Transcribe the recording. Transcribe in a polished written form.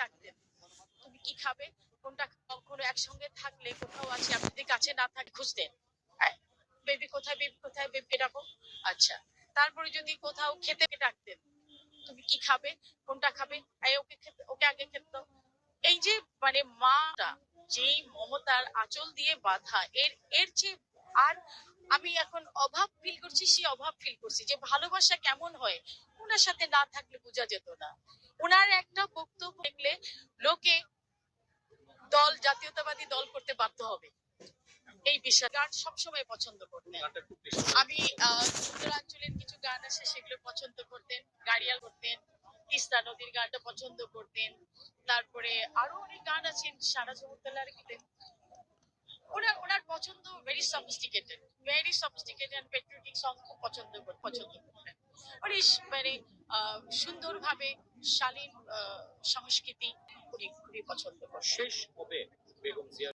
ডাকতেন, তুমি কি খাবে, কোনটা কখনো একসঙ্গে থাকলে কোথাও আছে আপনি যদি কাছে না থাকে খুঁজতেন, বেবি কোথায়, বেবি কোথায়, বেবি ডাকো। আচ্ছা, তারপরে যদি কোথাও খেতে ডাকতেন, তুমি কি খাবে, কোনটা খাবে, ওকে খেতে, ওকে আগে খেতে দাও। এই যে মানে মাটা যেই মমতার আঁচল দিয়ে বাঁধা, এর এর যে আর আমি এখন অভাব ফিল করছি, সেই অভাব ফিল করছি যে ভালোবাসা কেমন হয় ওনার সাথে না থাকলে বোঝা যেত না। ওনার একটা বক্তব্য দেখলে লোকে দল, জাতীয়তাবাদী দল করতে বাধ্য হবে। এই বিষয় গান সবসময় পছন্দ করতেন। আমি উত্তরাঞ্চলের কিছু গান আছে সেগুলো পছন্দ করতেন, গাড়িয়াল করতেন, তিস্তা নদীর গানটা পছন্দ করতেন। তারপরে আরো অনেক গান আছেন সারা জগদ্দলার গীতে। ওনার ওনার পছন্দ ভেরি সফিস্টিকেটেড পেট্রিয়টিক সং খুব পছন্দ করতেন। উনি মানে সুন্দরভাবে শালীন সংস্কৃতি উনি খুবই পছন্দ করতেন। শেষ হবে বেগম জিয়া